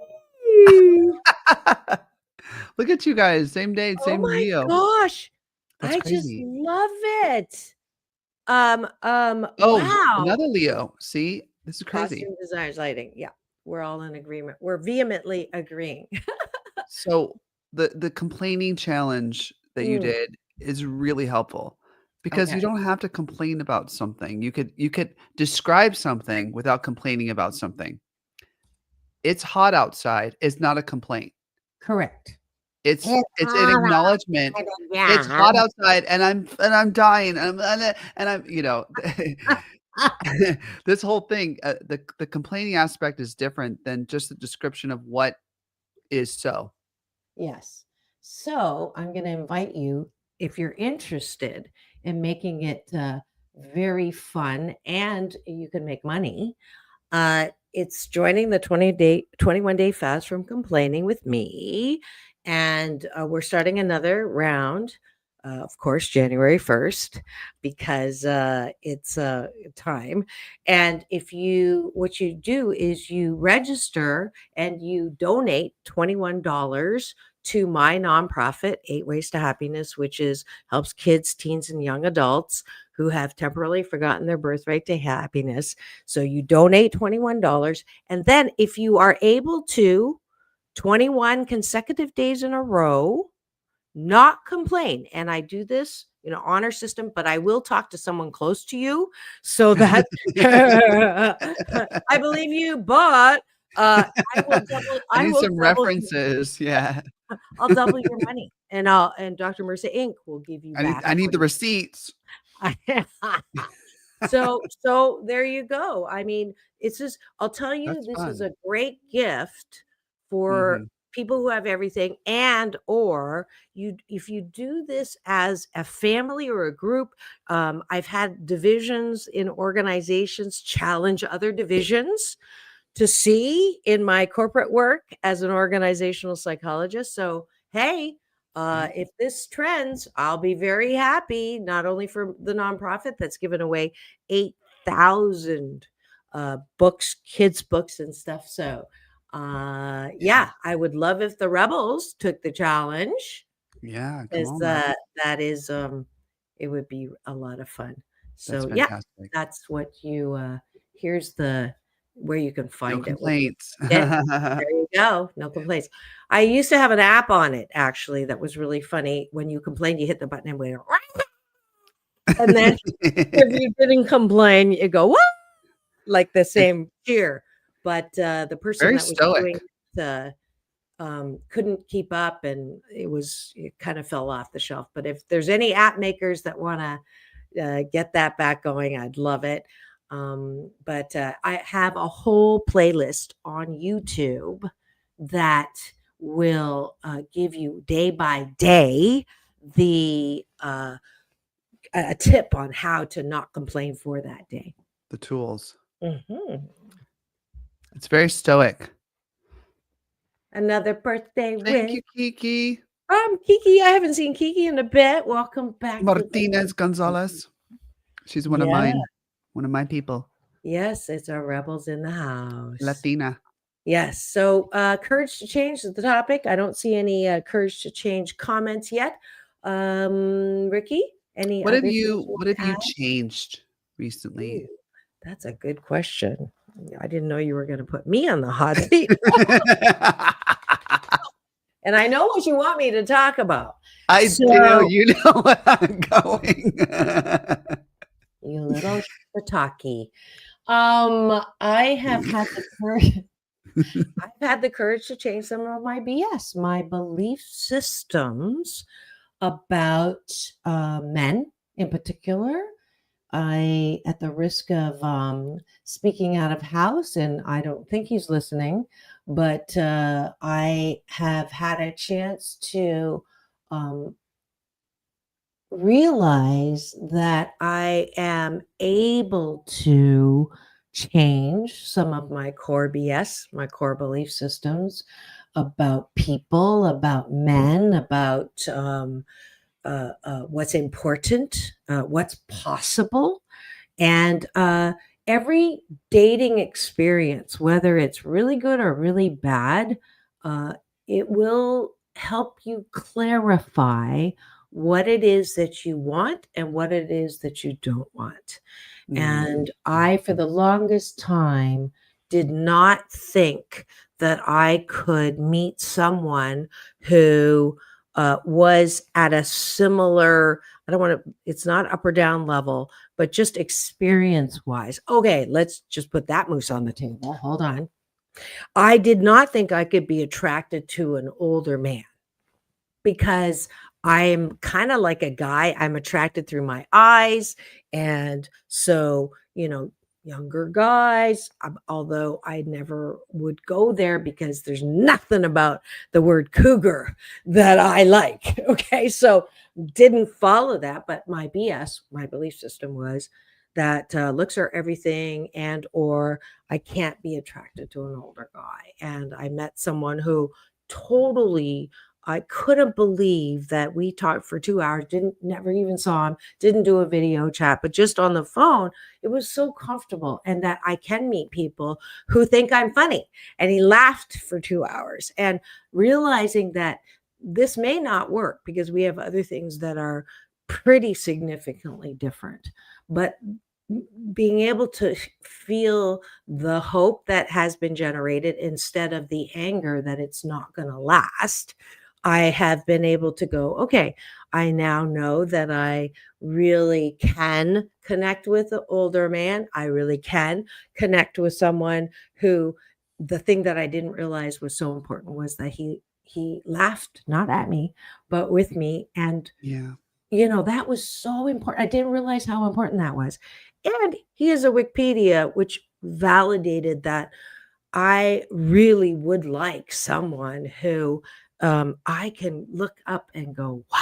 C: Look at you guys. Same day,
B: Oh
C: same
B: my
C: Leo.
B: gosh.
C: That's
B: I just
C: crazy.
B: love it.
C: Oh,
B: Wow.
C: another Leo. See, this is crazy.
B: Costume designers, lighting. Yeah, we're all in agreement. We're vehemently agreeing.
C: So the complaining challenge that you
B: Mm,
C: did is really helpful, because you
B: okay.
C: don't have to complain about something. You could describe something without complaining about something. It's hot outside is not a complaint.
B: Correct.
C: It's
B: It's
C: it's an
B: hot
C: acknowledgement.
B: outside,
C: It's
B: yeah.
C: hot outside and I'm dying and I'm this whole thing, the complaining aspect is different than just the description of what is so.
B: Yes. So I'm going to invite you, if you're interested in making it very fun and you can make money. It's joining the 21-day fast from complaining with me. And we're starting another round, of course, January 1st, because it's time. And what you do is you register and you donate $21 to my nonprofit, 8 Ways to Happiness, which helps kids, teens, and young adults who have temporarily forgotten their birthright to happiness. So you donate $21. And then if you are able to, 21 consecutive days in a row, not complain. And I do this, honor system, but I will talk to someone close to you so that I believe you, but I will double.
C: I
B: I
C: need
B: will
C: some
B: double.
C: references. Yeah.
B: I'll double your money, and Dr. Marissa Inc. will give you back.
C: I need the receipts.
B: So there you go. I mean, it's just, I'll tell you,
C: That's
B: this is
C: fun.
B: a great gift for
C: Mhm.
B: people who have everything, and or if you do this as a family or a group. I've had divisions in organizations challenge other divisions to see in my corporate work as an organizational psychologist. So, hey, if this trends, I'll be very happy, not only for the nonprofit that's given away 8,000 books, kids' books and stuff. So, yeah, I would love if the rebels took the challenge,
C: Yeah, come
B: because
C: on, man.
B: that is, it would be a lot of fun.
C: That's
B: So, yeah,
C: fantastic.
B: that's what here's where you can
C: No
B: find it.
C: complaints.
B: Yeah, there you go. No complaints. I used to have an app on it actually that was really funny. When you complained, you hit the button and went, and then if you didn't complain, you go, what? Like the same cheer. But the person
C: Very
B: that was doing
C: stoic.
B: the couldn't keep up, and it kind of fell off the shelf. But if there's any app makers that want to get that back going, I'd love it. But I have a whole playlist on YouTube that will give you day by day the a tip on how to not complain for that day.
C: The tools.
B: Mhm.
C: It's very stoic.
B: Another birthday
C: Thank
B: wish.
C: you, Kiki.
B: Kiki. I haven't seen Kiki in a bit. Welcome back.
C: Martinez Gonzalez. She's one of mine. One of my people.
B: Yes, it's our rebels in the house.
C: Latina.
B: Yes. So, courage to change is the topic. I don't see any courage to change comments yet. Ricky, any
C: What have
B: other things
C: you
B: add?
C: changed recently?
B: Ooh, that's a good question. I didn't know you were going to put me on the hot seat. And I know what you want me to talk about.
C: I do. You know where I'm going.
B: You little shiitake. I have had the courage. I've had the courage to change some of my BS, my belief systems about men in particular. I, at the risk of speaking out of house, and I don't think he's listening, but I have had a chance to realize that I am able to change some of my core BS, my core belief systems about people, about men, about what's important, what's possible. And every dating experience, whether it's really good or really bad, it will help you clarify what it is that you want and what it is that you don't want. And I, for the longest time, did not think that I could meet someone who was at a similar, I don't want to, it's not up or down level, but just experience wise. Okay, let's just put that moose on the table. Hold on. I did not think I could be attracted to an older man because I'm kind of like a guy. I'm attracted through my eyes. And so, younger guys, although I never would go there because there's nothing about the word cougar that I like. Okay. So didn't follow that. But my BS, my belief system was that looks are everything, and or I can't be attracted to an older guy. And I met someone who totally, I couldn't believe that we talked for 2 hours, never even saw him, didn't do a video chat, but just on the phone. It was so comfortable, and that I can meet people who think I'm funny. And he laughed for 2 hours, and realizing that this may not work because we have other things that are pretty significantly different. But being able to feel the hope that has been generated instead of the anger that it's not going to last, I have been able to go, okay, I now know that I really can connect with an older man. I really can connect with someone who, the thing that I didn't realize was so important was that he laughed, not at me, but with me. And
C: Yeah.
B: that was so important. I didn't realize how important that was. And he is a Wikipedia, which validated that I really would like someone who I can look up and go, wow.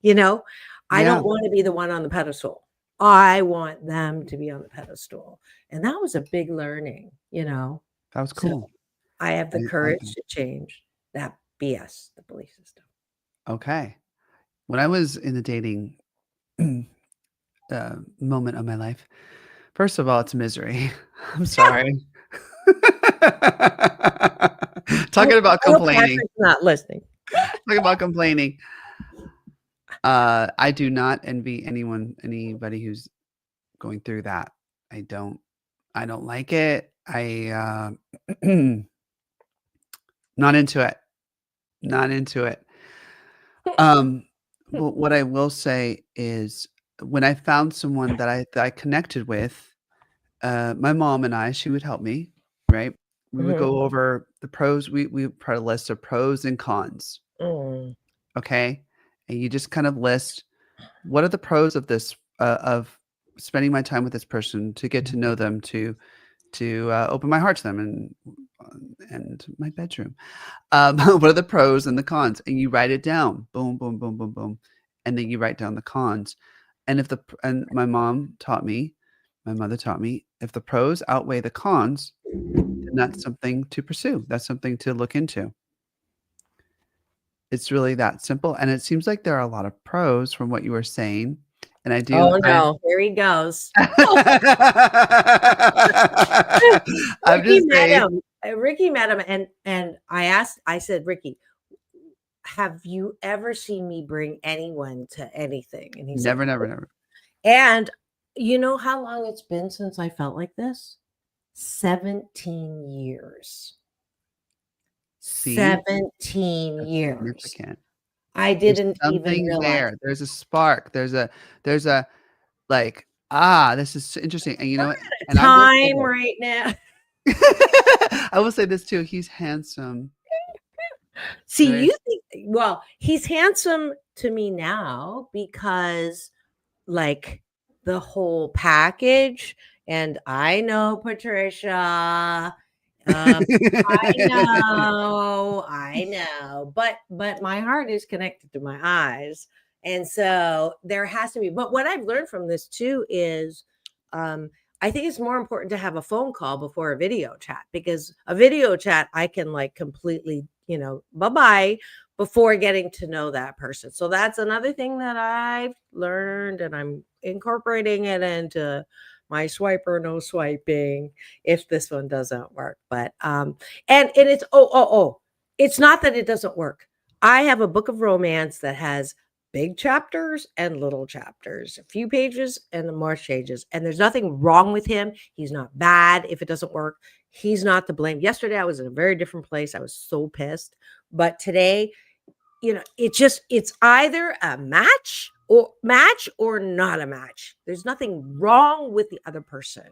B: I
C: Yeah.
B: don't want to be the one on the pedestal. I want them to be on the pedestal. And that was a big learning.
C: That was
B: So
C: cool.
B: I have the
C: I
B: courage
C: like
B: to change that BS, the belief system.
C: Okay. When I was in the dating moment of my life, first of all, it's misery. I'm sorry. Talking about
B: I hope
C: complaining.
B: Patrick's not listening.
C: Talking about complaining. I do not envy anybody who's going through that. I don't like it. I not into it. Not into it. But what I will say is when I found someone that I connected with, my mom and I, she would help me, right? We would
B: Mhm.
C: go over the pros. We put a list of pros and cons.
B: Mm.
C: Okay. And you just kind of list what are the pros of this, of spending my time with this person, to get to know them, to open my heart to them, and my bedroom. What are the pros and the cons? And you write it down. Boom, boom, boom, boom, boom. and then you write down the cons. And my mother taught me, if the pros outweigh the cons, then that's something to pursue. That's something to look into. It's really that simple. And it seems like there are a lot of pros from what you were saying. And I do.
B: Oh no, here he goes.
C: I'm just saying.
B: Ricky met him, and I said, Ricky, have you ever seen me bring anyone to anything? And he said,
C: Never.
B: And you know how long it's been since I felt like this? 17 years.
C: See?
B: 17 years.
C: Significant.
B: I didn't
C: There's
B: even
C: something
B: realize.
C: there. There's a spark. There's a like, this is interesting. And you know what? And
B: Time right now.
C: I will say this too. He's handsome.
B: See,
C: Right.
B: you think, well, he's handsome to me now because like the whole package. And I know, Patricia, I know, but my heart is connected to my eyes. And so there has to be, but what I've learned from this too is, I think it's more important to have a phone call before a video chat, because a video chat, I can like completely, bye-bye before getting to know that person. So that's another thing that I've learned, and I'm incorporating it into my swipe or no swiping if this one doesn't work. But and it's it's not that it doesn't work. I have a book of romance that has big chapters and little chapters, a few pages and more pages, and there's nothing wrong with him. He's not bad. If it doesn't work, he's not to blame. Yesterday I was in a very different place. I was so pissed, but today, it's either a match or not a match. There's nothing wrong with the other person.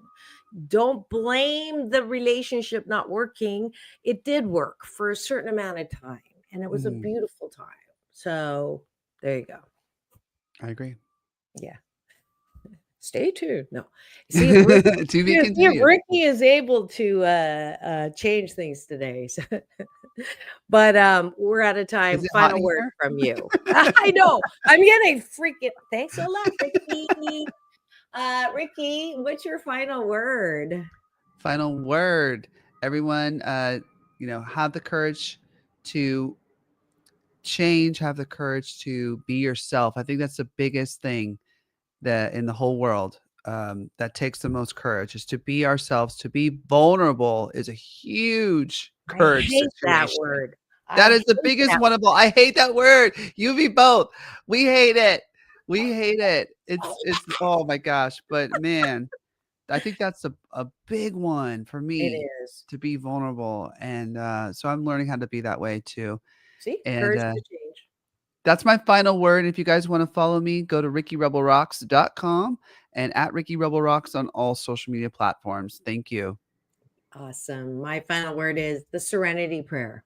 B: Don't blame the relationship not working. It did work for a certain amount of time, and it was a beautiful time. So there you go.
C: I agree.
B: Yeah. Stay tuned. No. See if Ricky,
C: To be
B: if
C: continued.
B: Ricky is able to change things today. So, but we're out of time.
C: Is it hot
B: Final
C: in
B: word
C: here?
B: from you. I know. I'm getting freaking thanks a lot, Ricky. Ricky, what's your final word?
C: Final word. Everyone, have the courage to change, have the courage to be yourself. I think that's the biggest thing that in the whole world that takes the most courage, is to be ourselves. To be vulnerable is a huge courage
B: I hate that
C: situation.
B: word.
C: That
B: I
C: is the
B: hate
C: biggest
B: that
C: one of all. I hate that word. You be both. We hate it. It's oh my gosh. But man, I think that's a big one for me.
B: It is.
C: To be vulnerable. And so I'm learning how to be that way too.
B: See,
C: And
B: courage to change.
C: that's my final word. If you guys want to follow me, go to RickyRebelRocks.com and at RickyRebelRocks on all social media platforms. Thank you.
B: Awesome. My final word is the serenity prayer.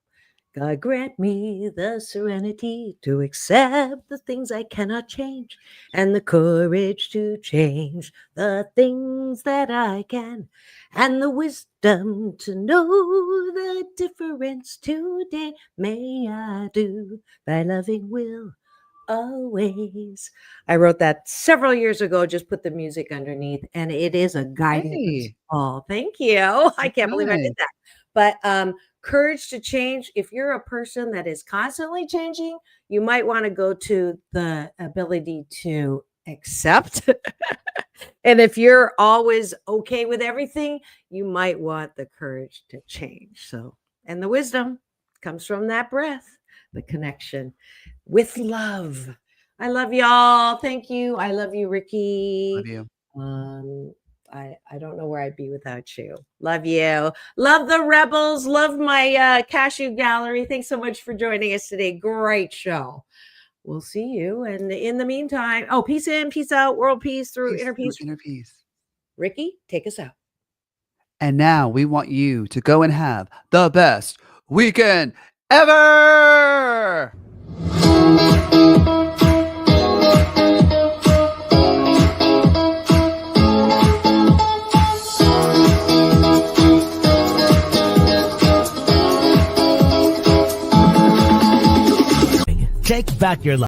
B: God grant me the serenity to accept the things I cannot change, and the courage to change the things that I can, and the wisdom to know the difference today. May I do thy loving will always. I wrote that several years ago, just put the music underneath, and it is a guiding
C: Hey.
B: principle. Thank you. I can't believe I
C: Nice.
B: did that. But courage to change. If you're a person that is constantly changing, you might want to go to the ability to accept. And if you're always okay with everything, you might want the courage to change. So, and the wisdom comes from that breath, the connection with love. I love y'all. Thank you. I love you, Ricky.
C: Love you.
B: I don't know where I'd be without you. Love you. Love the Rebels. Love my cashew gallery. Thanks so much for joining us today. Great show. We'll see you. And in the meantime, peace in, peace out, world peace through inner peace.
C: Inner peace.
B: Ricky, take us out.
C: And now we want you to go and have the best weekend ever.
A: Take back your life.